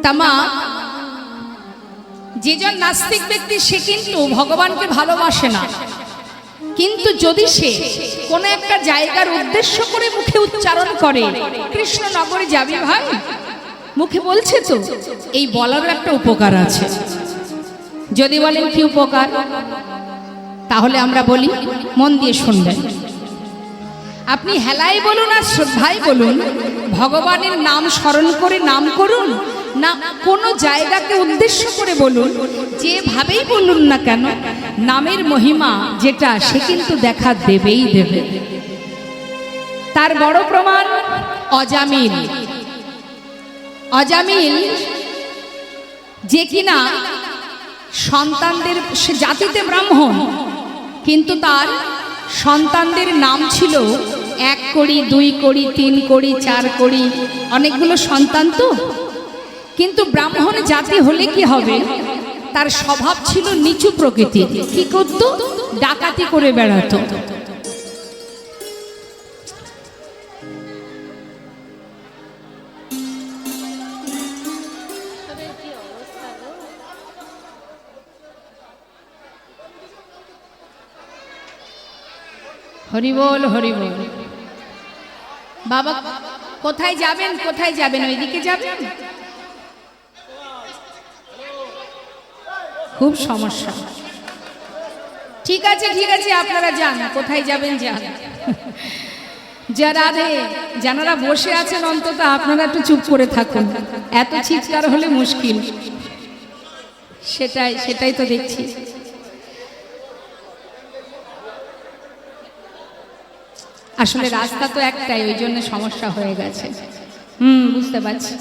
তামা যেজন নাস্তিক ব্যক্তি সে কিন্তু ভগবানকে ভালোবাসে না, কিন্তু যদি সে কোনো একটা জায়গার উদ্দেশ্য করে মুখে উচ্চারণ করে কৃষ্ণনগরে যাবি ভাই, মুখে বলছে তো, এই বলার একটা উপকার আছে। যদি বলেন কি উপকার, তাহলে আমরা বলি, মন দিয়ে শুনবেন। আপনি হেলাই বলুন আর শ্রদ্ধাই বলুন, ভগবানের নাম স্মরণ করে নাম করুন, না কোনো জায়গাকে উদ্দেশ্য করে বলুন, যেভাবেই বলুন না কেন, নামের মহিমা যেটা সে কিন্তু দেখা দেবেই দেবে। তার বড় প্রমাণ অজামিল। অজামিল যে কিনা সন্তানদের, সে জাতিতে ব্রাহ্মণ, কিন্তু তার সন্তানদের নাম ছিল 1 কোড়ি 2 কোড়ি 3 কোড়ি 4 কোড়ি, অনেকগুলো সন্তান তো। কিন্তু ব্রাহ্মণ জাতি হলে কি হবে, তার স্বভাব ছিল নিচু প্রকৃতির। কি করত, ডাকাতি করে বেড়াতো। হরি বল হরি বল। বাবা কোথায় যাবেন, কোথায় যাবেন, ওইদিকে যাবেন? খুব সমস্যা। ঠিক আছে ঠিক আছে, আপনারা যান, কোথায় যাবেন যান। যারা যারা বসে আছেন অন্তত আপনারা একটু চুপ করে থাকুন, এত চিৎকার হলে মুশকিল। সেটাই তো দেখছি। আসলে রাস্তা তো একটাই, ওই জন্য সমস্যা হয়ে গেছে। বুঝতে পারছি।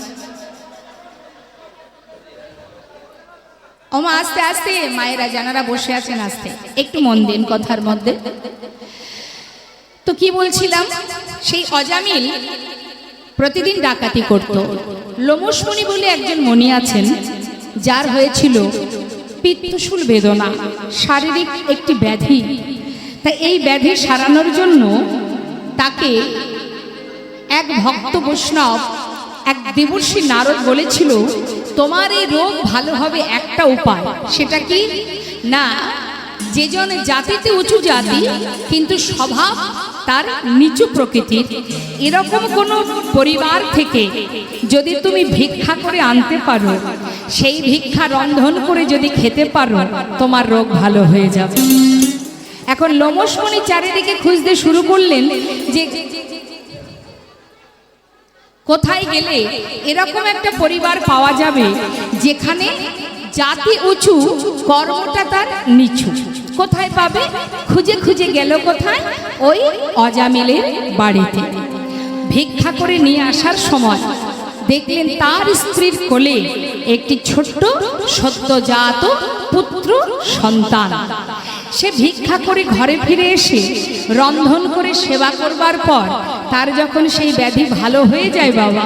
ওমা আস্তে আস্তে, মায়েরা যারা বসে আছেন আস্তে, একটু মন দিন কথার মধ্যে। তো কি বলছিলাম, সেই অজামিল প্রতিদিন ডাকাতি করত। লোমশ মুনি বলে একজন মুনি আছেন, যার হয়েছিল পিত্তশূল বেদনা, শারীরিক একটি ব্যাধি। তাই এই ব্যাধি সারানোর জন্য তাকে এক ভক্ত বৈষ্ণব, এক দেবর্ষী নারদ বলেছিল, তোমার এই রোগ ভালো হবে একটা উপায়। সেটা কি না, যেজন জাতিতে উঁচু জাতি কিন্তু স্বভাব তার নিচু প্রকৃতির, এরকম কোনো পরিবার থেকে যদি তুমি ভিক্ষা করে আনতে পারো, সেই ভিক্ষা রন্ধন করে যদি খেতে পারো, তোমার রোগ ভালো হয়ে যাবে। এখন লোমশ মুনি চারিদিকে খুঁজতে শুরু করলেন যে কোথায় গেলে এরকম একটা পরিবার পাওয়া যাবে যেখানে জাতি উঁচু, কর্মটা তার নিচু। কোথায় পাবে, খুঁজে খুঁজে গেল কোথায়, ওই অজামিলের বাড়িতে। ভিক্ষা করে নিয়ে আসার সময় দেখলেন তার স্ত্রীর কোলে একটি ছোট্ট সদ্যজাত পুত্র সন্তান। সে ভিক্ষা করে ঘরে ফিরে এসে রন্ধন করে সেবা করবার পর তার যখন সেই ব্যাধি ভালো হয়ে যায়, বাবা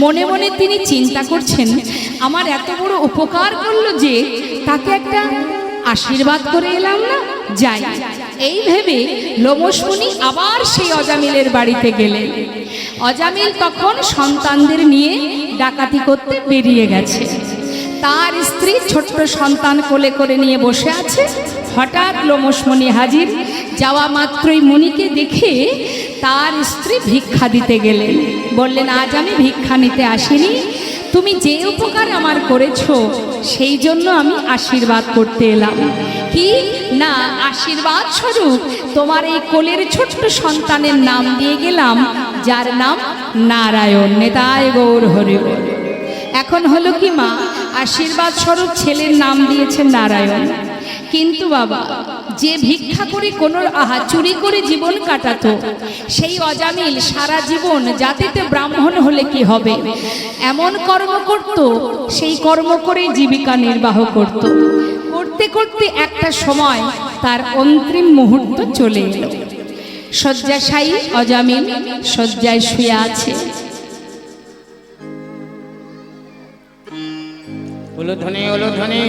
মনে মনে তিনি চিন্তা করছেন, আমার এত বড় উপকার করলো যে তাকে একটা আশীর্বাদ করে এলাম না, যাই। এই ভেবে লোমশ মুনি আবার সেই অজামিলের বাড়িতে গেলেন। অজামিল তখন সন্তানদের নিয়ে ডাকাতি করতে বেরিয়ে গেছে। তার স্ত্রী ছোট্ট সন্তান কোলে করে নিয়ে বসে আছে। হঠাৎ লোমশ মুনি হাজির। যাওয়া মাত্রই মুনিকে দেখে তার স্ত্রী ভিক্ষা দিতে গেলেন। বললেন, আজ আমি ভিক্ষা নিতে আসিনি, তুমি যে উপকার আমার করেছো সেই জন্য আমি আশীর্বাদ করতে এলাম। কি না, আশীর্বাদ স্বরূপ তোমার এই কোলের ছোট্ট সন্তানের নাম দিয়ে গেলাম, যার নাম নারায়ণ। নেতায় গৌর হরি বল। এখন হলো কি মা, আশীর্বাদ স্বরূপ ছেলের নাম দিয়েছেন নারায়ণ, কিন্তু বাবা যে ভিক্ষা করে কোনো চুরি করে জীবন কাটাতো, সেই অজামিল সারা জীবন জাতিতে ব্রাহ্মণ হলে কি হবে, এমন কর্ম করত, সেই কর্ম করে জীবিকা নির্বাহ করত। করতে করতে একটা সময় তার অন্তিম মুহূর্ত চলে এলো। শয্যাশায়ী অজামিল শয্যায় শুয়ে আছে। উলুধ্বনি উলুধ্বনি।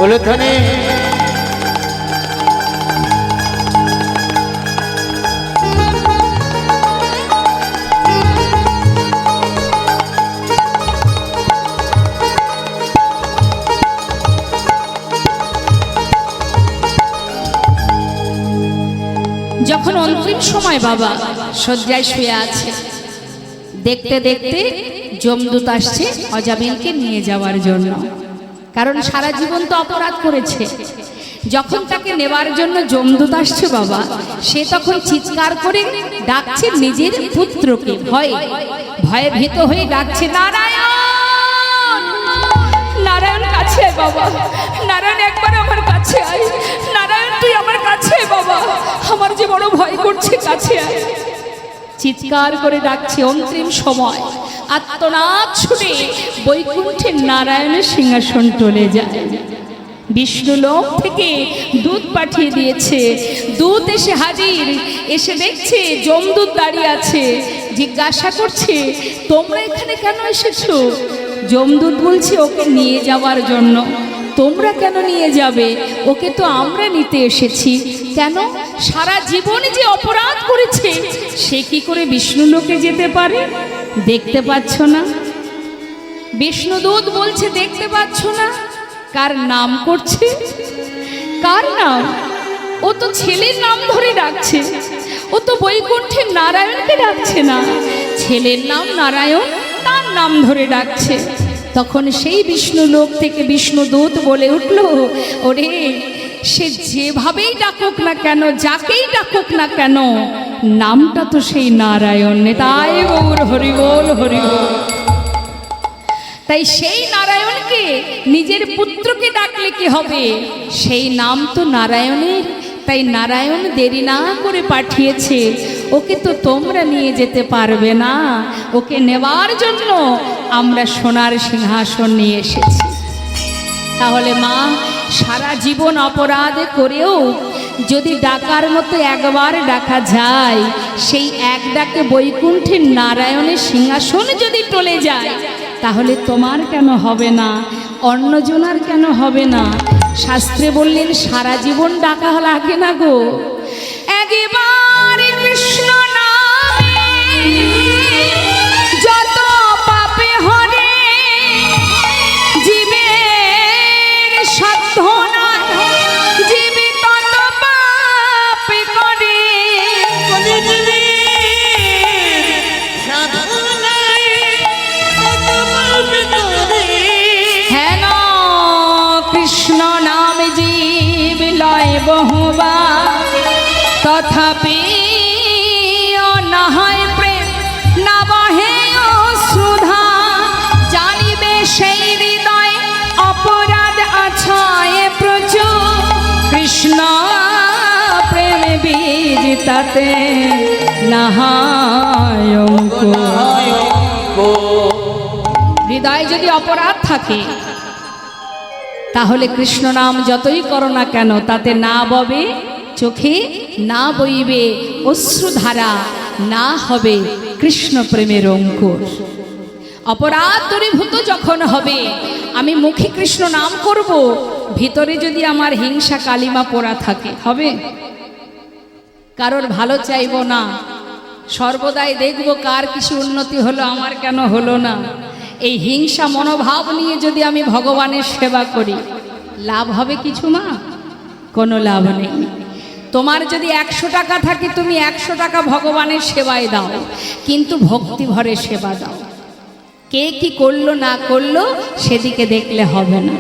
উলুধ্বনি যখন অন্তিম সময় বাবা শয্যায় শুয়ে আছে, দেখতে দেখতে যমদূত আসছে অজামিলকে নিয়ে যাওয়ার জন্য। কারণ সারা জীবন তো অপরাধ করেছে। যখন তাকে নেওয়ার জন্য যমদূত আসছে বাবা, সে তখন চিৎকার করে ডাকছে নিজের পুত্রকে, ভয়ে ভয়ে ভীত হয়ে ডাকছে, নারায়ণ নারায়ণ কাছে আয় বাবা, নারায়ণ একবার আমার কাছে আয়, নারায়ণ তুই আমার কাছে আয় বাবা, আমার যে বড় ভয় করছে, কাছে আয়। চিৎকার করে ডাকছে। অন্তিম সময় আত্মনাদ শুনে বৈকুণ্ঠে নারায়ণের সিংহাসন টলে যায়। বিষ্ণু লোক থেকে দূত পাঠিয়ে দিয়েছে। দূত এসে হাজির, এসে দেখছে যমদূত দাঁড়িয়ে আছে, জিজ্ঞাসা করছে তোমরা এখানে কেন এসেছো? যমদূত বলছে ওকে নিয়ে যাওয়ার জন্য। তোমরা কেন নিয়ে যাবে? ওকে তো আমরা নিতে এসেছি। কেন? সারা জীবনে যে অপরাধ করেছে সে কি করে বিষ্ণু লোকে যেতে পারে? দেখতে পাচ্ছ না? বিষ্ণুদূত বলছে দেখতে পাচ্ছ না? কার নাম করছে? কার নাম? ও তো ছেলের নাম ধরে ডাকছে। ও তো বৈকুণ্ঠে নারায়ণকে ডাকছে না, ছেলের নাম নারায়ণ, তার নাম ধরে ডাকছে। তখন সেই বিষ্ণু লোক থেকে বিষ্ণুদূত বলে উঠল, ওরে সে যেভাবেই ডাকুক না কেন, যাকেই ডাকুক না কেন, নামটা তো সেই নারায়ণ। তাই গৌর হরি বল, হরি বল। তাই সেই নারায়ণকে নিজের পুত্রকে ডাকলে কি হবে? সেই নাম তো নারায়ণের। তাই নারায়ণ দেরি না করে পাঠিয়েছে। ওকে তো তোমরা নিয়ে যেতে পারবে না, ওকে নেওয়ার জন্য আমরা সোনার সিংহাসন নিয়ে এসেছি। তাহলে মা, সারা জীবন অপরাধ করেও যদি ডাকার মতো একবার ডাকা যায়, সেই এক ডাকে বৈকুণ্ঠের নারায়ণের সিংহাসন যদি টলে যায়, তাহলে তোমার কেন হবে না? অন্যজনার কেন হবে না? শাস্ত্রে বললেন সারা জীবন ডাকা লাগে না গো, একবার কৃষ্ণ নামে যত পাপে হরে, জীবের সাধ্য নাই, জীবে তত পাপে করে। হেন কৃষ্ণ নাম জীব লয় বহুবার, তথাপি না হয় প্রেম, না বহে অশ্রুধা। জানিবে সেই হৃদয় অপরাধ আছয় প্রচুর, কৃষ্ণ প্রেম বীজ তাতে না হয় অঙ্কুর। হৃদয়ে যদি অপরাধ থাকে, তাহলে কৃষ্ণ নাম যতই করো না কেন তাতে না ববে চোখে, না বইবে অশ্রুধারা, না হবে কৃষ্ণ প্রেমের অঙ্কুর। অপরাধ দূরীভূত যখন হবে, আমি মুখে কৃষ্ণ নাম করব, ভিতরে যদি আমার হিংসা কালিমা পোড়া থাকে, হবে? কারোর ভালো চাইব না, সর্বদাই দেখব কার কিছু উন্নতি হলো, আমার কেন হলো না। এই হিংসা মনোভাব নিয়ে যদি আমি ভগবানের সেবা করি, লাভ হবে কিছু মা? কোনো লাভ নেই। তোমার যদি 100 টাকা থাকে, তুমি 100 টাকা ভগবানের সেবায় দাও, কিন্তু ভক্তি ভরে সেবা দাও। কে কি করলো না করলো সেদিকে দেখলে হবে না।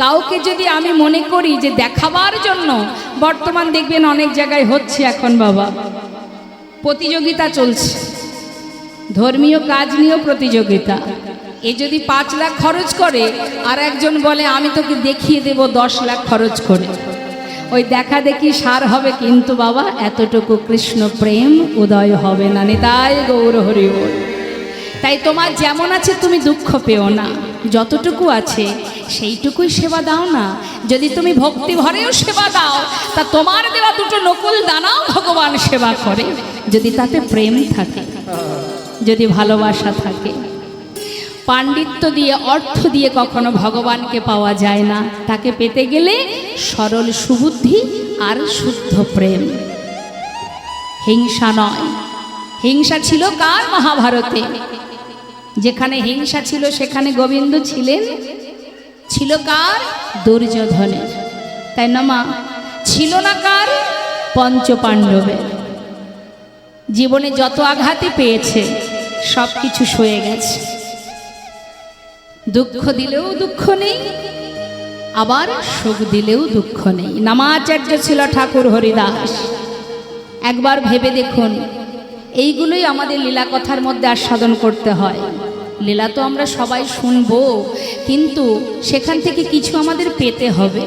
কাউকে যদি আমি মনে করি যে দেখাবার জন্য, বর্তমান দেখবেন অনেক জায়গায় হচ্ছে এখন বাবা, প্রতিযোগিতা চলছে, ধর্মীয় কাজ নিয়েও প্রতিযোগিতা। এ যদি 5 লাখ খরচ করে, আর একজন বলে আমি তোকে দেখিয়ে দেব 10 লাখ খরচ করে, ওই দেখা দেখি সার হবে, কিন্তু বাবা এতটুকু কৃষ্ণ প্রেম উদয় হবে না। নিতাই গৌর হরি বল। তাই তোমার যেমন আছে তুমি দুঃখ পেও না, যতটুকু আছে সেইটুকুই সেবা দাও না। যদি তুমি ভক্তি ভরেও সেবা দাও, তা তোমার দেওয়া 2টো নকুল দানাও ভগবান সেবা করে, যদি তাতে প্রেম থাকে, যদি ভালোবাসা থাকে। পাণ্ডিত্য দিয়ে অর্থ দিয়ে কখনো ভগবানকে পাওয়া যায় না। তাকে পেতে গেলে সরল সুবুদ্ধি আর শুদ্ধ প্রেম, হিংসা নয়। হিংসা ছিল কার? মহাভারতে। যেখানে হিংসা ছিল সেখানে গোবিন্দ ছিলেন? ছিল কার? দুর্যোধনের। তাই না মা? ছিল না কার? পঞ্চপাণ্ডবের। জীবনে যত আঘাতই পেয়েছে সব কিছু সয়ে গেছে। দুঃখ দিলেও দুঃখ নেই, আবার সুখ দিলেও দুঃখ নেই। নামাচার্য ছিল ঠাকুর হরিদাস। একবার ভেবে দেখুন, এইগুলোই আমাদের লীলা কথার মধ্যে আস্বাদন করতে হয়। লীলা তো আমরা সবাই শুনবো, কিন্তু সেখান থেকে কিছু আমাদের পেতে হবে।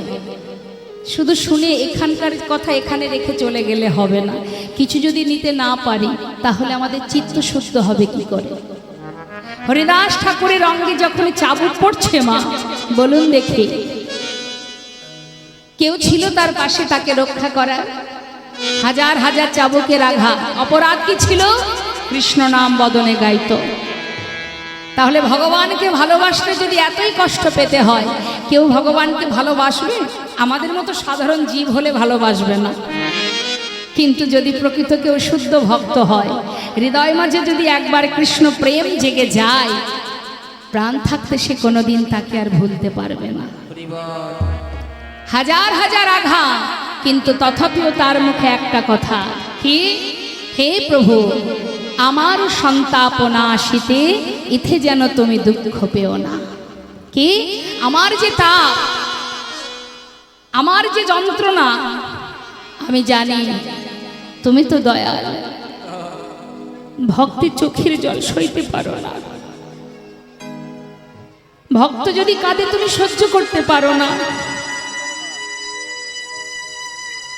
শুধু শুনে এখানকার কথা এখানে রেখে চলে গেলে হবে না। কিছু যদি নিতে না পারি তাহলে আমাদের চিত্ত শুদ্ধ হবে কি করে? হরিদাস ঠাকুরের অঙ্গে যখন চাবুক পড়ছে মা, বলুন দেখি, কেউ ছিল তার পাশে তাকে রক্ষা করার? হাজার হাজার চাবুকের আঘাত, অপরাধ কি ছিল? কৃষ্ণ নাম বদনে গাইত। তাহলে ভগবানকে ভালোবাসতে যদি এতই কষ্ট পেতে হয়, কেউ ভগবানকে ভালোবাসবে? আমাদের মতো সাধারণ জীব হলে ভালোবাসবে না। কিন্তু যদি প্রকৃত কেউ শুদ্ধ ভক্ত হয়, হৃদয় মাঝে যদি একবার কৃষ্ণ প্রেম জেগে যায়, প্রাণ থাকতে সে কোনোদিন তাকে আর ভুলতে পারবে না। হাজার হাজার আঘাত, কিন্তু তথাপিও তার মুখে একটা কথা, কি? হে প্রভু, আমার সন্তাপনা আসিতে ইথে যেন তুমি দুঃখ পেও না। কি? আমার যে তাপ, আমার যে যন্ত্রণা, আমি জানি তুমি তো দয়াল। ভক্তের চোখের জল সইতে পারো না। ভক্ত যদি কাঁদে তুমি সহ্য করতে পারো না।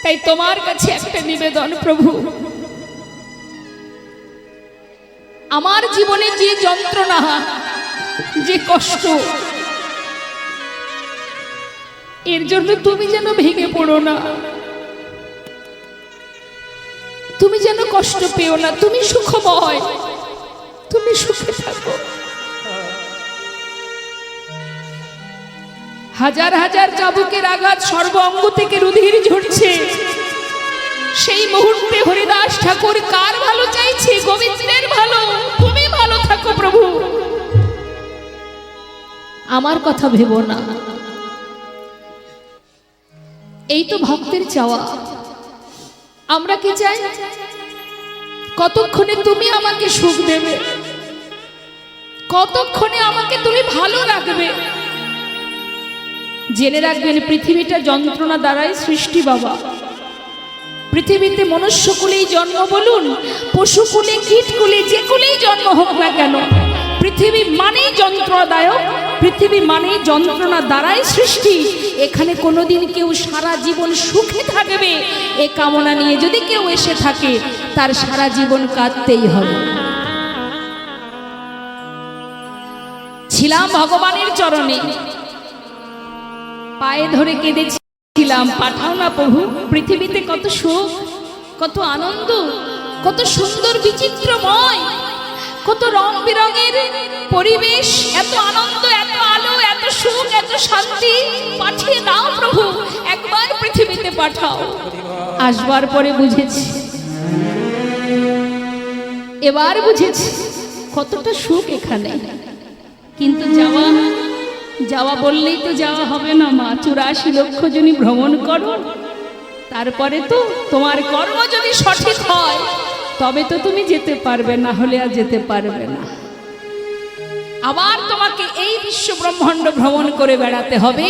তাই তোমার কাছে একটা নিবেদন প্রভু, আমার জীবনে যে যন্ত্রণা, যে কষ্ট, এর জন্য তুমি যেন ভেঙে পড়ো না, তুমি যেন কষ্ট পেও না। তুমি সুখময়, তুমি সুখে থাকো। হাজার হাজার চাবুকের আঘাত, সর্ব অঙ্গ থেকে রুধির ঝরছে। সেই মুহূর্তে হরিদাস ঠাকুর কার ভালো চাইছে? গোবিন্দের ভালো। তুমি ভালো থাকো প্রভু, আমার কথা ভেবো না। এই তো ভক্তের চাওয়া। আমরা কি চাই? কতক্ষণে তুমি আমাকে সুখ দেবে, কতক্ষণে আমাকে তুমি ভালো রাখবে। জেনে রাখবেন, পৃথিবীটা যন্ত্রণা দ্বারাই সৃষ্টি বাবা। পৃথিবীতে মনুষ্যকুলেই জন্ম বলুন, পশুকুলে, কীটকুলে, যে কুলেই জন্ম হোক না কেন, পৃথিবী মানেই যন্ত্রদায়ক, পৃথিবী মানেই যন্ত্রণা দ্বারাই সৃষ্টি। এখানে কোনোদিন কেউ সারা জীবন সুখে থাকবে এ কামনা নিয়ে যদি কেউ এসে থাকে, তার সারা জীবন কাঁদতেই হবে। ছিলাম ভগবানের চরণে, পায়ে ধরে কেঁদেছিলাম, পাঠাও না প্রভু। পৃথিবীতে কত সুখ, কত আনন্দ, কত সুন্দর বিচিত্রময়, কত রং বেরঙের পরিবেশ, এত আনন্দ, এত আলো, এত সুখ, এত শান্তি। পাঠিয়ে দাও প্রভু, একবার পৃথিবীতে পাঠাও। আসবার পরে বুঝেছি, এবার বুঝেছি কতটা সুখ এখানে। কিন্তু যাওয়া যাওয়া বললেই তো যাওয়া হবে না মা। 84 লক্ষ জনই ভ্রমণ করো, তারপরে তো তোমার কর্ম যদি সঠিক হয় তবে তো তুমি যেতে পারবে, না হলে আর যেতে পারবে না। আবার তোমাকে এই বিশ্ব ব্রহ্মাণ্ড ভ্রমণ করে বেড়াতে হবে।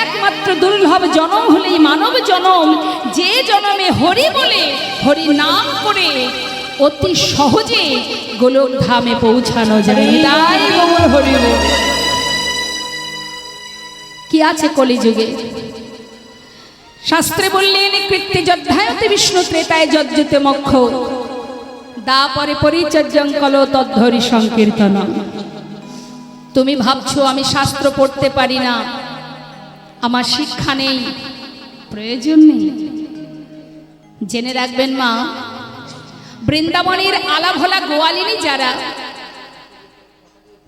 একমাত্র দুর্লভ জনম হলেই মানব জনম, যে জনমে হরি বলে, হরি নাম করে অতি সহজে গোলক ধামে পৌঁছানো যায়। তাই গৌর হরি বল। কি আছে কলিযুগে? শাস্ত্রে বললেন, কৃত্যে যধ্যায়তে বিষ্ণু ত্রেতায় যজ্জতে মোক্ষ, দা পরে পরিচর্যং কলো তদ্ধরি সংকীর্তন। তুমি ভাবছো আমি শাস্ত্র পড়তে পারি না, আমার শিক্ষা নেই, প্রয়োজন নেই। জেনে রাখবেন মা, বৃন্দাবনের আলাভোলা গোয়ালিনী যারা,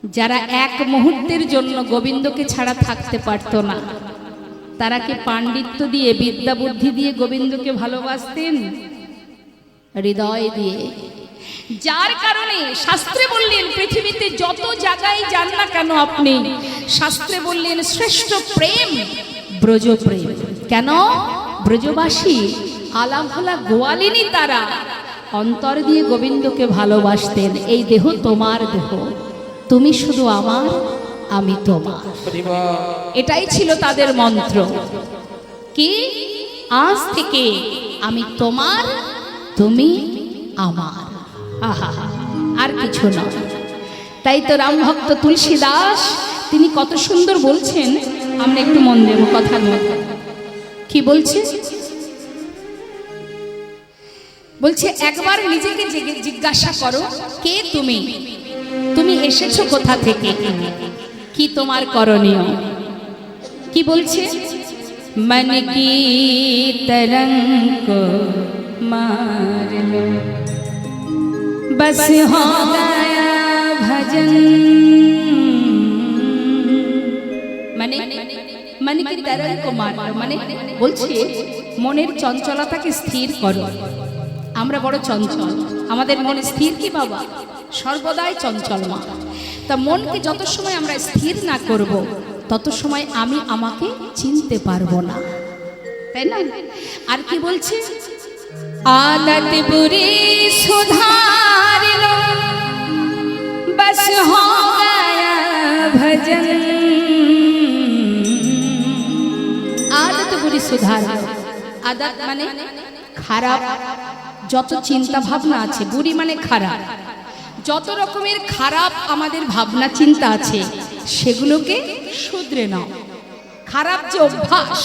যারা এক মুহূর্তের জন্য গোবিন্দকে ছাড়া থাকতে পারতো না, তারা কি পাণ্ডিত্য দিয়ে, বিদ্যা বুদ্ধি দিয়ে গোবিন্দকে ভালোবাসতেন? হৃদয় দিয়ে। যার কারণে শাস্ত্রে বললেন, পৃথিবীতে যত জায়গায় যান না কেন আপনি, শাস্ত্রে বললেন শ্রেষ্ঠ প্রেম ব্রজ প্রেম। কেন? ব্রজবাসী আলাভোলা গোয়ালিনী, তারা অন্তর দিয়ে গোবিন্দকে ভালোবাসতেন। এই দেহ তোমার দেহ, তুমি শুধু আমার, আমি তোমার। এটাই ছিল তাদের মন্ত্র। কি? আজ থেকে আমি তোমার, তুমি আমার। আহা, আর কিছু নয়। তাই তো রাম ভক্ত তুলসী দাস তিনি কত সুন্দর বলছেন, আমরা একটু মন দেব কথার মধ্যে। কি বলছে? বলছে একবার নিজেকে জিজ্ঞাসা করো, কে তুমি? তুমি এসেছো কোথা থেকে? কি তোমার করণীয়? কি বলছে? মন কি তরঙ্গ মার লো, বস হো গয়া ভজন। মানে মানে কি তরঙ্গ মার লো, মানে বলছে মনের চঞ্চলতাকে স্থির করো। আমরা বড় চঞ্চল, আমাদের মনে স্থির কি বাবা? সর্বদাই চঞ্চল মা। তা মনকে যত সময় আমরা স্থির না করব, তত সময় আমি আমাকে চিনতে পারবো না, তাই না? আর কি বলছে? আদত বুরি সুধার লো, বস হো গয়া ভজন। আদত বুরি সুধার লো। আদত মানে খারাপ যত চিন্তা ভাবনা আছে, বুড়ি মানে খারাপ, যত রকমের খারাপ আমাদের ভাবনা চিন্তা আছে সেগুলোকে শুধরে নাও। খারাপ যে অভ্যাস,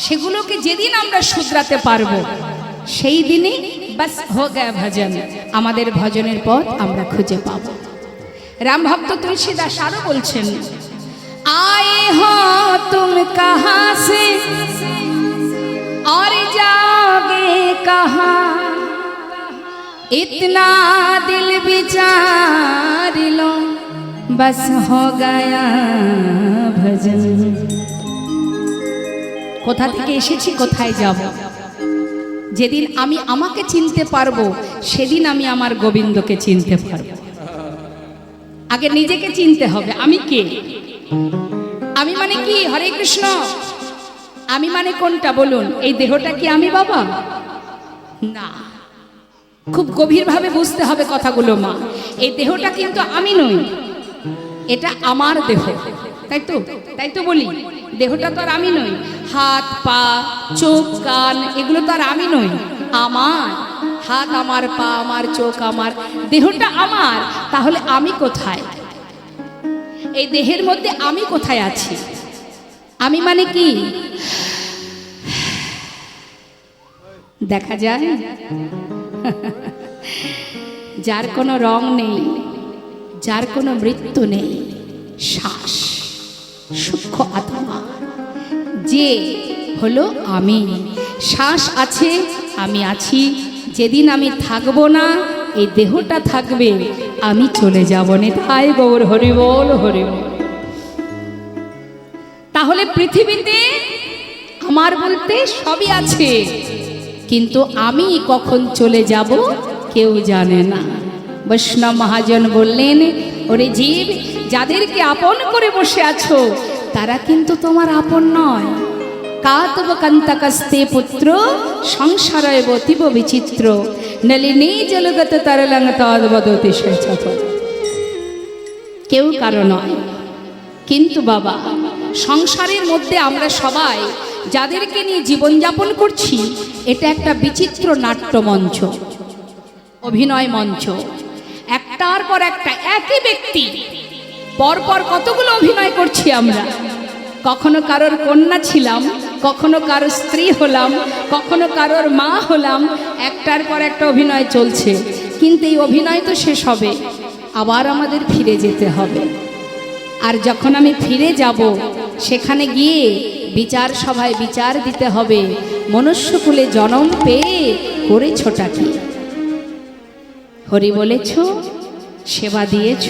সেগুলোকে যেদিন আমরা শুধরাতে পারবো, সেই দিনই বাস হো গয়া ভজন, আমাদের ভজনের পথ আমরা খুঁজে পাব। রাম ভক্ত তুলসী দাস আরো বলছেন, আয়ে হো তুম কাহা সে और जाओगे कहाँ, इतना दिल विचार लो, बस हो गया भजन। কোথা থেকে এসেছি, কোথায় যাব? যেদিন আমি আমাকে চিনতে পারবো, সেদিন আমি আমার গোবিন্দকে চিনতে পারবো। আগে নিজেকে চিনতে হবে, আমি কে? আমি মানে কি? হরে কৃষ্ণ। আমি মানে কোনটা বলুন? এই দেহটা কি আমি বাবা? না, খুব গভীরভাবে বুঝতে হবে কথাগুলো মা। এই দেহটা কিন্তু আমি নই, এটা আমার দেহ, তাই তো? তাই তো বলি, দেহটা তো আর আমি নই। হাত পা চোখ কান এগুলো তো আর আমি নই, আমার। হাত আমার, পা আমার, চোখ আমার, দেহটা আমার। তাহলে আমি কোথায়? এই দেহের মধ্যে আমি কোথায় আছি? আমি মানে কি? দেখা যায় যার কোনো রং নেই, যার কোনো মৃত্যু নেই, শ্বাস, সূক্ষ্ম আত্মা, যে হলো আমি। শ্বাস আছে, আমি আছি। যেদিন আমি থাকবো না, এই দেহটা থাকবে, আমি চলে যাব। নিতাই গৌর হরি বল, হরি বল। তাহলে পৃথিবীতে আমার বলতে সবই আছে, কিন্তু আমি কখন চলে যাব কেউ জানে না। বৈষ্ণব মহাজন বললেন, ওরে জীব, যাদেরকে আপন করে বসে আছো, তারা কিন্তু তোমার আপন নয়। কাতব কান্তাকাস্তে পুত্র সংসারয় বতিব বিচিত্র, নলিনী জলগত তরলং তদ্বদতি সচত। কেউ কারো নয়। কিন্তু বাবা, সংসারের মধ্যে আমরা সবাই যাদেরকে নিয়ে জীবনযাপন করছি, এটা একটা বিচিত্র নাট্যমঞ্চ, অভিনয় মঞ্চ। একটার পর একটা একই ব্যক্তি পরপর কতগুলো অভিনয় করছি আমরা। কখনো কারোর কন্যা ছিলাম, কখনো কারোর স্ত্রী হলাম, কখনো কারোর মা হলাম। একটার পর একটা অভিনয় চলছে, কিন্তু এই অভিনয় তো শেষ হবে, আবার আমাদের ফিরে যেতে হবে। আর যখন আমি ফিরে যাব, সেখানে গিয়ে বিচার সভায় বিচার দিতে হবে, মনুষ্যকুলে জন্ম পেয়ে করেছোটা কি? হরি বলেছ, সেবা দিয়েছ,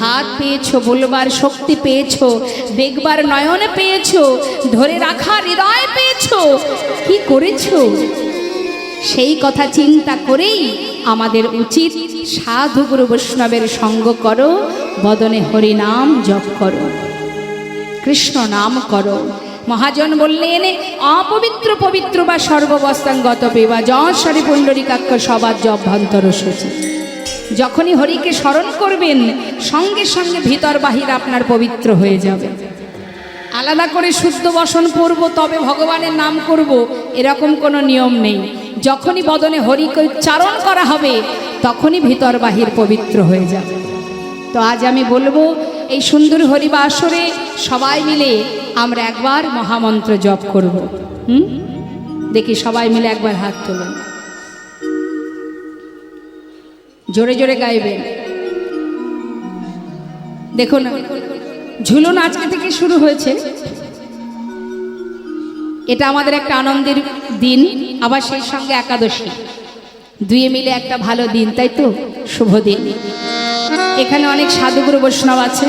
হাত পেয়েছো, বলবার শক্তি পেয়েছো, দেখবার নয়নে পেয়েছো, ধরে রাখার হৃদয় পেয়েছো, কি করেছো? সেই কথা চিন্তা করেই আমাদের উচিত সাধু গুরু বৈষ্ণবের সঙ্গ করো, বদনে হরি নাম জপ করো, কৃষ্ণ নাম করো। মহাজন বললেন, অপবিত্র পবিত্র বা সর্ববস্তাঙ্গত পেবা যশরি পুণ্ডরিকাক্ষ সবার অভ্যন্তর সূচি। যখনই হরিকে স্মরণ করবেন সঙ্গে সঙ্গে ভিতর বাহির আপনার পবিত্র হয়ে যাবে। আলাদা করে শুদ্ধ বসন করব তবে ভগবানের নাম করব এরকম কোনো নিয়ম নেই। যখনই বদনে হরিকে উচ্চারণ করা হবে তখনই ভিতর বাহির পবিত্র হয়ে যাবে। তো আজ আমি বলবো এই সুন্দর হরিবা আসরে সবাই মিলে আমরা একবার মহামন্ত্র জপ করব। দেখি সবাই মিলে একবার হাত তুলুন, জোরে জোরে গাইবেন। দেখুন ঝুলন আজকে থেকে শুরু হয়েছে, এটা আমাদের একটা আনন্দের দিন, আবার সেই সঙ্গে একাদশী, দুয়ে মিলে একটা ভালো দিন, তাই তো? শুভ দিন। এখানে অনেক সাধুগুরু বৈষ্ণব আছে।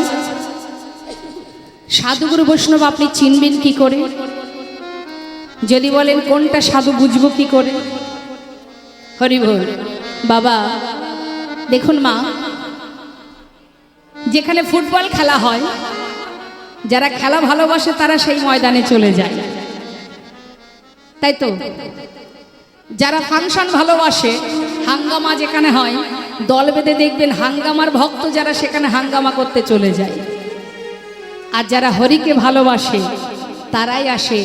সাধুগুরু বৈষ্ণব আপনি চিনবেন কি করে? যদি বলেন কোনটা সাধু বুঝবো কি করে? হরি বল। বাবা দেখুন মা, যেখানে ফুটবল খেলা হয়, যারা খেলা ভালোবাসে তারা সেই ময়দানে চলে যায়, তাই তো? যারা ফাংশন ভালোবাসে, হাঙ্গামা যেখানে হয়, দল বেঁধে দেখবেন হাঙ্গামার ভক্ত যারা সেখানে হাঙ্গামা করতে চলে যায়। আর যারা হরিকে ভালোবাসে তারাই আসে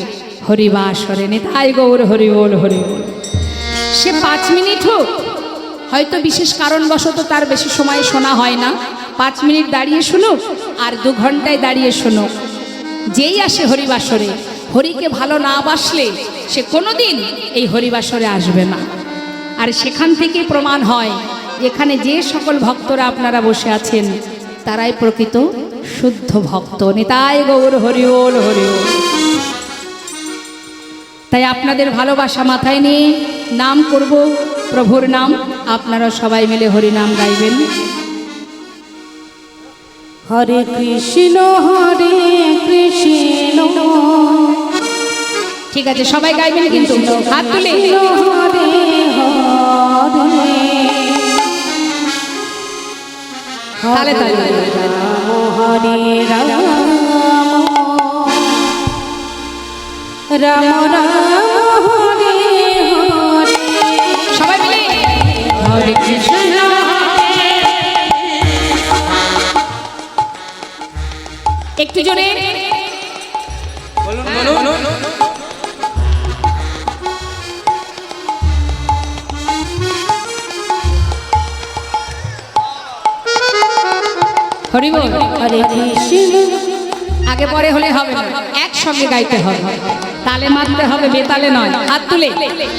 হরিবা আসরে। নিতাই গৌর হরি বল হরি বল। সে 5 মিনিট হোক, হয়তো বিশেষ কারণবশত তার বেশি সময় শোনা হয় না, 5 মিনিট দাঁড়িয়ে শুনুক আর 2 ঘন্টায় দাঁড়িয়ে শুনুক, যেই আসে হরিবাসরে, হরিকে ভালো না বাসলে সে কোনোদিন এই হরিবাসরে আসবে না। আর সেখান থেকেই প্রমাণ হয় এখানে যে সকল ভক্তরা আপনারা বসে আছেন তারাই প্রকৃত শুদ্ধ ভক্ত। নিতাই গৌর হরি বল হরি বল। তাই আপনাদের ভালোবাসা মাথায় নিয়ে নাম করব প্রভুর নাম, আপনারা সবাই মিলে হরি নাম গাইবেন। হরে কৃষ্ণ ঠিক আছে, সবাই গাইবেন কিন্তু হাত তুলে। হরে হরে তালে তালে হরে রাম রাম রাম হরে হরে। সবাই মিলে হরে কৃষ্ণ। একটু জোরে বলুন বলুন। হরি বল। হরে কৃষ্ণ। আগে পরে হলে হবে না, একসঙ্গে গাইতে হবে, তালে মারতে হবে, বেতালে নয়। হাত তুলে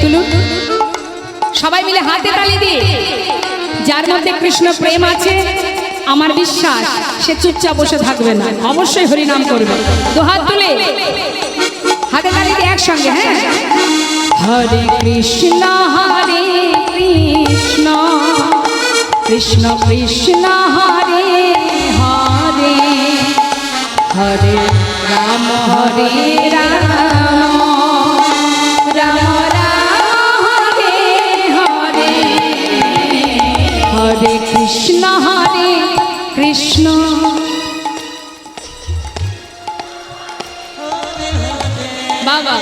তুলুন, সবাই মিলে হাতে তালি দিয়ে। যার মধ্যে কৃষ্ণ প্রেম আছে আমার বিশ্বাস সে চুপচাপ বসে থাকবে না, অবশ্যই হরি নাম করবে। 2 হাত তুলে হাতে তালি দিয়ে একসঙ্গে। হ্যাঁ, হরে কৃষ্ণ কৃষ্ণ কৃষ্ণ হরে হরে, হরে রাম রাম রাম হরে হরে, হরে কৃষ্ণ কৃষ্ণ। বাবা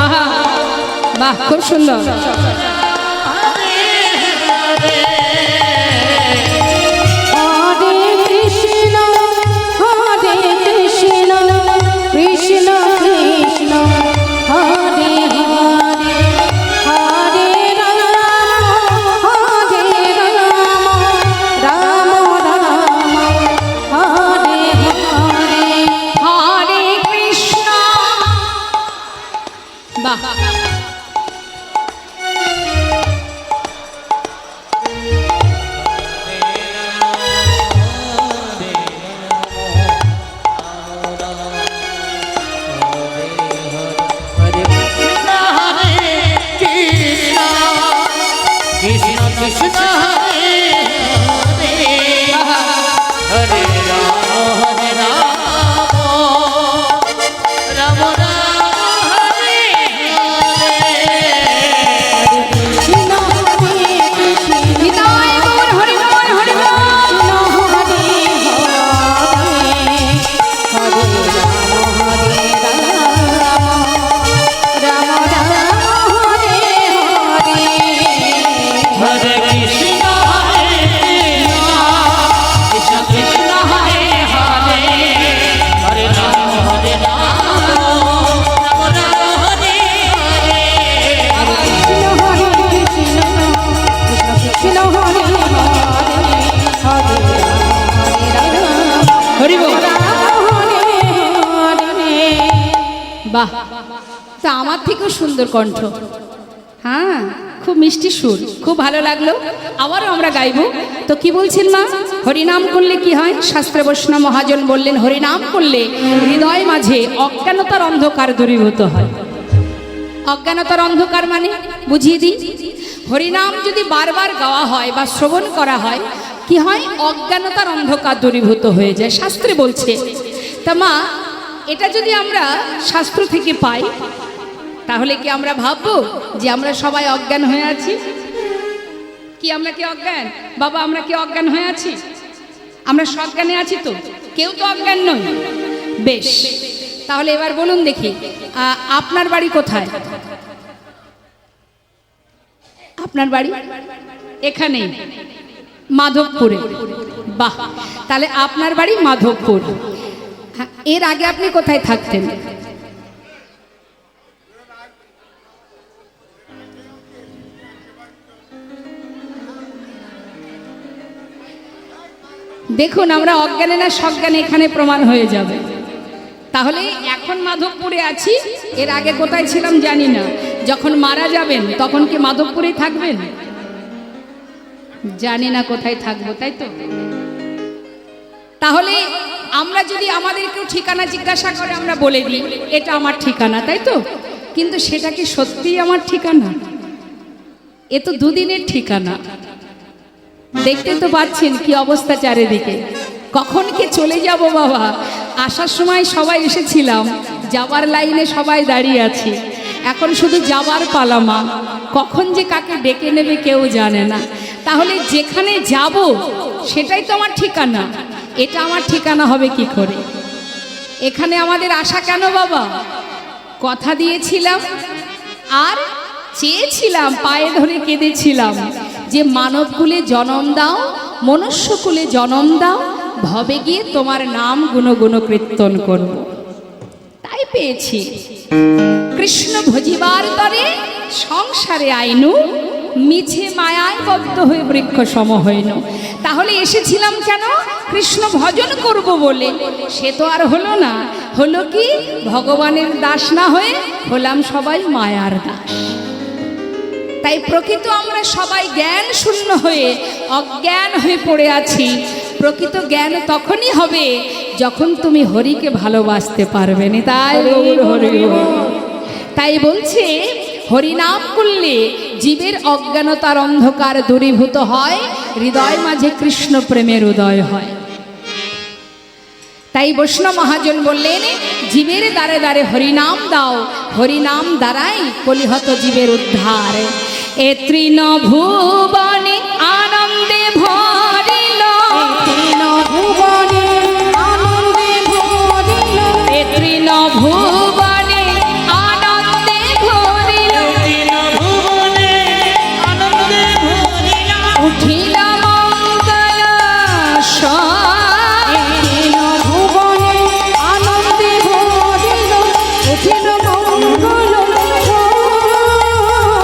আহা, বাহ, খুব সুন্দর। বাহ, তা আমার থেকেও সুন্দর কণ্ঠ। হ্যাঁ, খুব মিষ্টি সুর, খুব ভালো লাগলো। আবারও আমরা গাইবো। তো কি বলছেন মা? হরিনাম করলে কি হয়? শাস্ত্রে বৈষ্ণব মহাজন বললেন হরিনাম করলে হৃদয় মাঝে অজ্ঞানতার অন্ধকার দূরীভূত হয়। অজ্ঞানতার অন্ধকার মানে বুঝিয়ে দিই। হরিনাম যদি বারবার গাওয়া হয় বা শ্রবণ করা হয়, কি হয়? অজ্ঞানতার অন্ধকার দূরীভূত হয়ে যায়, শাস্ত্রে বলছে। তা মা, এটা যদি আমরা শাস্ত্র থেকে পাই, তাহলে কি আমরা ভাববো যে আমরা সবাই অজ্ঞান হয়ে আছি? কি আমরা কি অজ্ঞান? বাবা, আমরা কি অজ্ঞান হয়ে আছি? আমরা সজ্ঞানে আছি তো? কেউ তো অজ্ঞান নই। বেশ, তাহলে এবার বলুন দেখি, আপনার বাড়ি কোথায়? আপনার বাড়ি এখানেই, মাধবপুরে। বাহ, তাহলে আপনার বাড়ি মাধবপুর। এর আগে আপনি কোথায় থাকতেন? দেখুন, আমরা অজ্ঞানে না সজ্ঞানে এখানে প্রমাণ হয়ে যাবে। তাহলে এখন মাধবপুরে আছি, এর আগে কোথায় ছিলাম জানি না। যখন মারা যাবেন তখন কি মাধবপুরেই থাকবেন? জানি না কোথায় থাকবো, তাই তো? তাহলে আমরা যদি আমাদের কেউ ঠিকানা জিজ্ঞাসা করে, আমরা বলে দিই এটা আমার ঠিকানা, তাই তো? কিন্তু সেটা কি সত্যিই আমার ঠিকানা? এ তো দুদিনের ঠিকানা। দেখতে তো পাচ্ছেন কি অবস্থা চারিদিকে। কখন কে চলে যাব বাবা। আসার সময় সবাই এসেছিলাম, যাবার লাইনে সবাই দাঁড়িয়ে আছে, এখন শুধু যাবার পালামা। কখন যে কাকে ডেকে নেবে কেউ জানে না। তাহলে যেখানে যাব সেটাই তো আমার ঠিকানা। এটা আমার ঠিকানা হবে কি করে? এখানে আমাদের আশা কেন বাবা? কথা দিয়েছিলাম আর চেয়েছিলাম, পায়ে ধরে কেঁদেছিলাম যে মানবকুলে জনম দাও, মনুষ্যকুলে জনম দাও, ভবে গিয়ে তোমার নাম গুণগুণ কীর্তন করব। তাই পেয়েছি। কৃষ্ণ ভজিবার তরে সংসারে আইনু, মিছে মায়ায় বদ্ধ হয়ে বৃক্ষ সম হইন। তাহলে এসেছিলাম কেন? কৃষ্ণ ভজন করব বলে। সে তো আর হলো না। হলো কি? ভগবানের দাস না হয়ে হলাম সবাই মায়ার দাস। তাই প্রকৃত আমরা সবাই জ্ঞান শূন্য হয়ে অজ্ঞান হয়ে পড়ে আছি। প্রকৃত জ্ঞান তখনই হবে যখন তুমি হরিকে ভালোবাসতে পারবে না। তাই হরি, তাই বলছে হরিনাম করলে জীবের অজ্ঞানতার অন্ধকার দূরীভূত হয়, হৃদয় মাঝে কৃষ্ণ প্রেমের উদয় হয়। তাই বৈষ্ণব মহাজন বললেন, জীবের দ্বারে দ্বারে হরিনাম দাও, হরিনাম দ্বারাই কলিহত জীবের উদ্ধার। এ তৃণ ভুবনে আনন্দে ভরিল, ভুবনে আনন্দে ভরিল, এ তৃণ ভুবনে আনন্দে ভরিল, উঠিল মঙ্গল ভুবনে আনন্দে ভরিল, উঠিল মঙ্গল।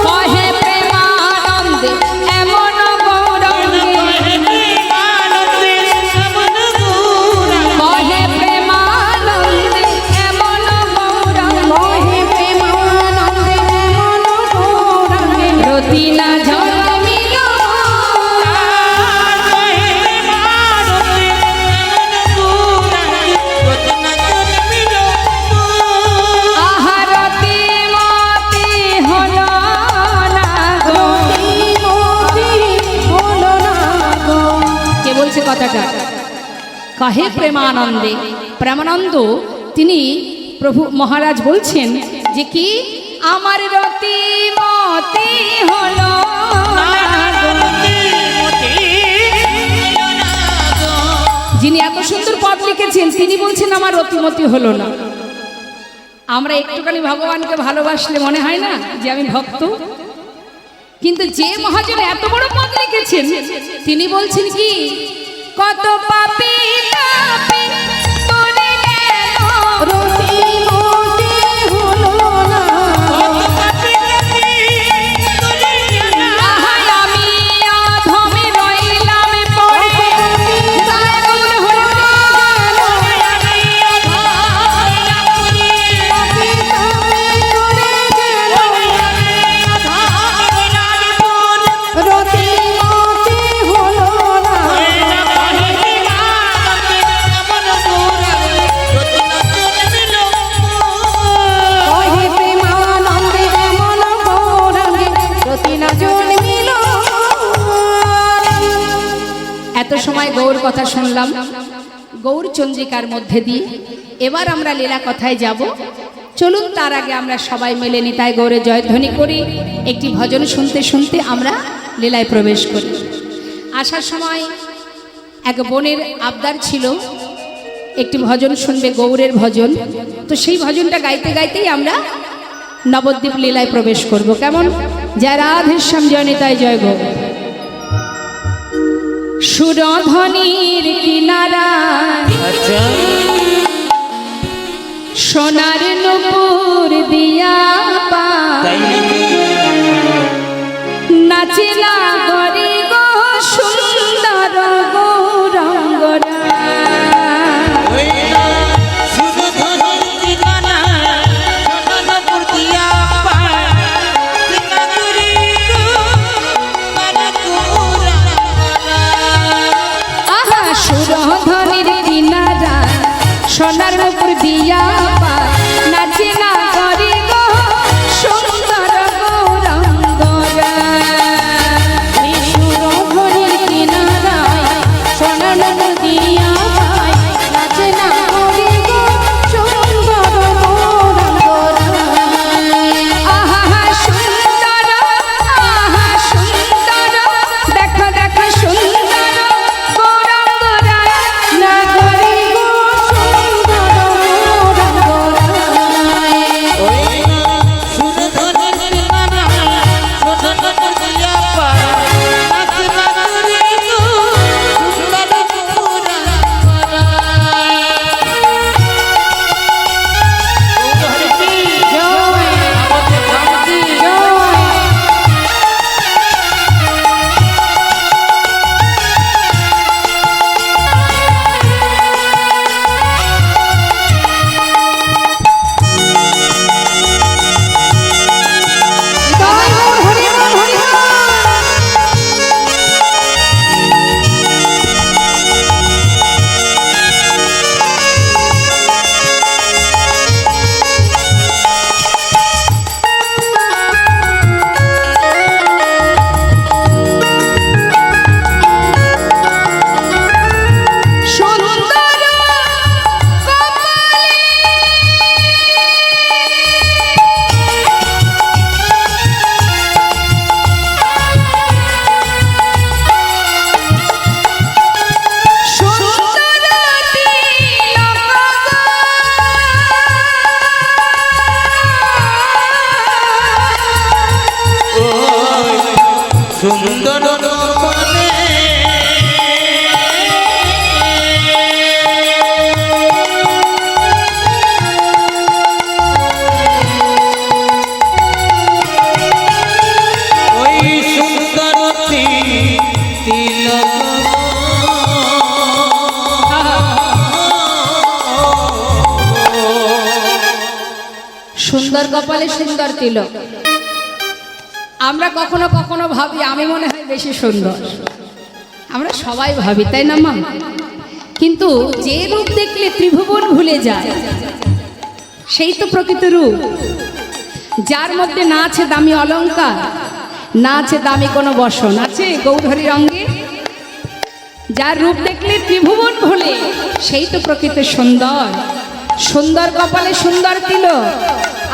কহে প্রেমানন্দে এমন গৌরঙ্গে, কহে প্রেমানন্দে এমন গৌরঙ্গে, মহে প্রেমানন্দে এমন গৌরাঙ্গে, রতি না ঝলমিল, আহারতি মতি হল না গো। মতি হলো না গো। কে বলছে কথাটা? কহে প্রেমানন্দে। প্রেমানন্দ তিনি প্রভু মহারাজ বলছেন যে কি আমার রতি মতি হলো না গো। যিনি এত সুন্দর পদ লিখেছেন তিনি বলছেন আমার রতিমতি হলো না। আমরা একটুখানি ভগবানকে ভালোবাসলে মনে হয় না যে আমি ভক্ত? কিন্তু যে মহাজন এত বড় পদ লিখেছেন তিনি বলছেন কি কত পাপী তাপী মরে গেল, রতি মতি হলো না আহাই আমি অধমে রইলাম পড়ে, দারুণ হয়ে গেল। কথা শুনলাম গৌর চন্দ্রিকার মধ্যে দিয়ে। এবার আমরা লীলা কথায় যাব। চলুন তার আগে আমরা সবাই মিলে নিতাই গৌরে জয়ধ্বনি করি, একটি ভজন শুনতে শুনতে আমরা লীলায় প্রবেশ করি। আসার সময় এক বোনের আবদার ছিল একটি ভজন শুনবে, গৌরের ভজন। তো সেই ভজনটা গাইতে গাইতেই আমরা নবদ্বীপ লীলায় প্রবেশ করব। কেমন? জয় রাধেশ্যাম, জয় নিতাই, জয় গৌর। সুরধ্বনির কিনারা আচ্ছা সোনার নূপুর দিয়া পা তাই নাকি? নাচিলা গরি গো সুন্দর গৌরাঙ্গরা। ওই না শুধু ধনের ঠিকানা, সোনারপুর দিয়া পায়, সিঙ্গাপুরি গো, বারাকুরা। আহা সুরধ্বনির কিনারা সোনার নূপুর দিয়া পা নাচিলা গরি গো সুন্দর গৌরাঙ্গরা। সুরধনির কিনারায় সোনার দিয়া পায়, নাচে না করি গো সুন্দর গৌরাঙ্গরায়। আহা সুন্দর, আহা সুন্দর, দেখো দেখো সুন্দর গৌরাঙ্গরা। না করি গো সুন্দর গৌরাঙ্গরায়। ওই না শুধু ধনের ঠিকানা, সোনারপুর দিয়া পায়, সিঙ্গাপুরি গো, বারাকুরা। গৌরহরি জয় আমাদের রামজি জয়। জয় গো হরি বল হরি বল। সুন্দর কপালে সুন্দর তিলক ওই সুন্দর কপালে ওই সুন্দর তিলক সুন্দর কপালে সুন্দর তিলক। আমরা কখনো কখনো ভাবি আমি মনে হয় বেশি সুন্দর, আমরা সবাই ভাবি, তাই না মা? কিন্তু যে রূপ দেখলে ত্রিভুবন ভুলে যায় সেই তো প্রকৃত রূপ। যার মধ্যে না আছে দামি অলংকার, না আছে দামি কোনো বসন, আছে গৌরহরির অঙ্গে। যার রূপ দেখলে ত্রিভুবন ভুলে সেই তো প্রকৃত সুন্দর। সুন্দর কপালে সুন্দর তিলক,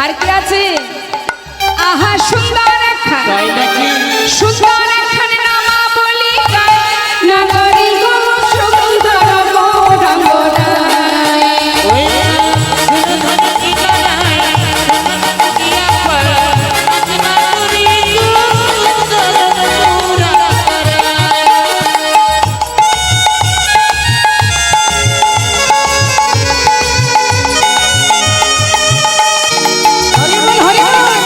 আর কি আছে? আহা সুন্দর একখান, তাই নাকি? সুন্দর একখান নামা বলি গায়, নগরী গো সুন্দর গৌরাঙ্গরায়। ওই শুধু ধনের ঠিকানা, সোনারপুর দিয়া পায়, সিঙ্গাপুরি গো, বারাকুরা। হরি বল হরি বল।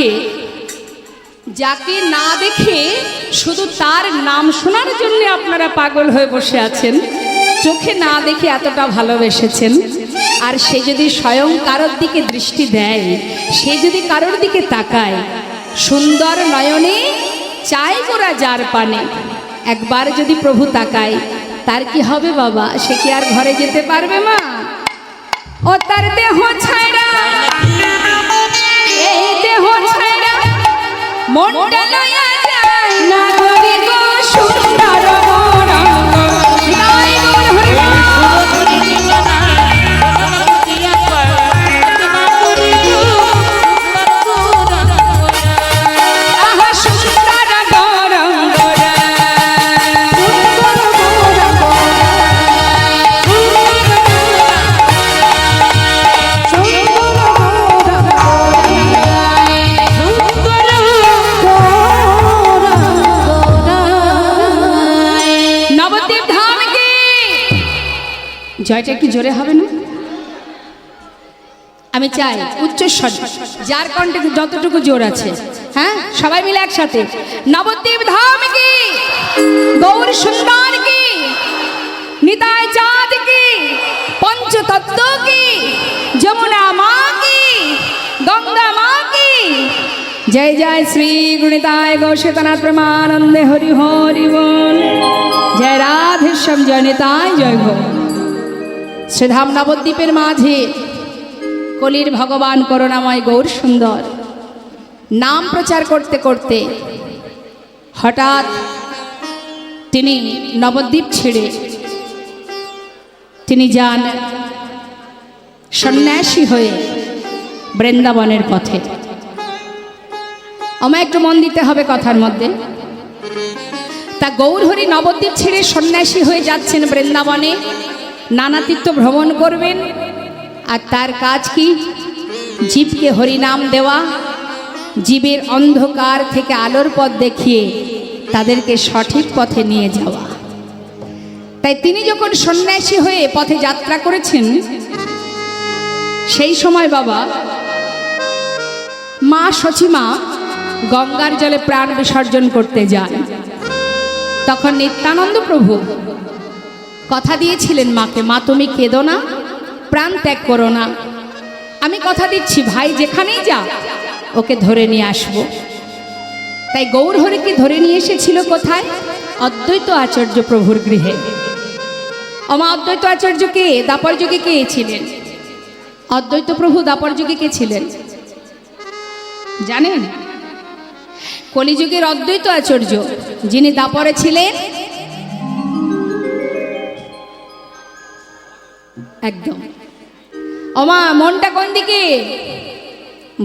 দেখে, যাকে না দেখে শুধু তার নাম শোনার জন্য আপনারা পাগল হয়ে বসে আছেন, চোখে না দেখে এতটা ভালোবেসেছেন, আর সে যদি স্বয়ং কারোর দিকে দৃষ্টি দেয়, সে যদি কারোর দিকে তাকায়, সুন্দর নয়নে চাই গোরা যার পানে, একবার যদি প্রভু তাকায়, তার কি হবে বাবা? সে কি আর ঘরে যেতে পারবে মা? ও তার দেহ ছাইরা, এই দেহ ছাইরা মনটা লইয়া যায় না গরি গো সুন্দর গৌরাঙ্গ। জয় গৌর হরি বল। আহা সুন্দর গৌরাঙ্গ রে। নবদ্বীপ ধাম কি জয়টা একটু জোরে হবে না? আমি চাই উচ্চস্বর, যার কণ্ঠে যতটুকু জোর আছে, হ্যাঁ সবাই মিলে একসাথে। নবদ্বীপ ধাম কি, গৌর সুন্দর কি, নিতাই চাঁদ কি, পঞ্চতত্ত্ব কি, যমুনা মা কি, গঙ্গা মা কি। জয় জয় শ্রী গুণিতায় গৌশেতনাথ প্রেমানন্দে হরি হরি বল। জয় রাধেশ্যাম, জয় নিতাই, জয় গো। শ্রীধাম নবদ্বীপের মাঝে কলির ভগবান করুণাময় গৌর সুন্দর নাম প্রচার করতে করতে হঠাৎ তিনি নবদ্বীপ ছেড়ে তিনি যান সন্ন্যাসী হয়ে বৃন্দাবনের পথে। আমায় একটু মন দিতে হবে কথার মধ্যে। তা গৌরহরি নবদ্বীপ ছেড়ে সন্ন্যাসী হয়ে যাচ্ছেন বৃন্দাবনে, নানা তীর্থ ভ্রমণ করবেন, আর তার কাজ কি? জীবকে হরিনাম দেওয়া, জীবের অন্ধকার থেকে আলোর পথ দেখিয়ে তাদেরকে সঠিক পথে নিয়ে যাওয়া। তাই তিনি যখন সন্ন্যাসী হয়ে পথে যাত্রা করেছেন, সেই সময় বাবা মা সচিমা গঙ্গার জলে প্রাণ বিসর্জন করতে যান। তখন নিত্যানন্দ প্রভু কথা দিয়েছিলেন মাকে, মা তুমি কেঁদো না, প্রাণ ত্যাগ করো না, আমি কথা দিচ্ছি ভাই যেখানেই যা ওকে ধরে নিয়ে আসবো। তাই গৌরহরিকে ধরে নিয়ে এসেছিল কোথায়? অদ্বৈত আচার্য প্রভুর গৃহে। অমা অদ্বৈত আচার্যকে দাপর যুগে কে ছিলেন? অদ্বৈত প্রভু দাপর যুগে কে ছিলেন জানেন? কলিযুগের অদ্বৈত আচার্য যিনি দাপরে ছিলেন, একদম। ওমা মনটা কোন দিকে?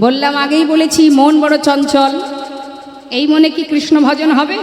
বললাম, আগেই বলেছি মন বড় চঞ্চল, এই মনে কি কৃষ্ণ ভজন হবে?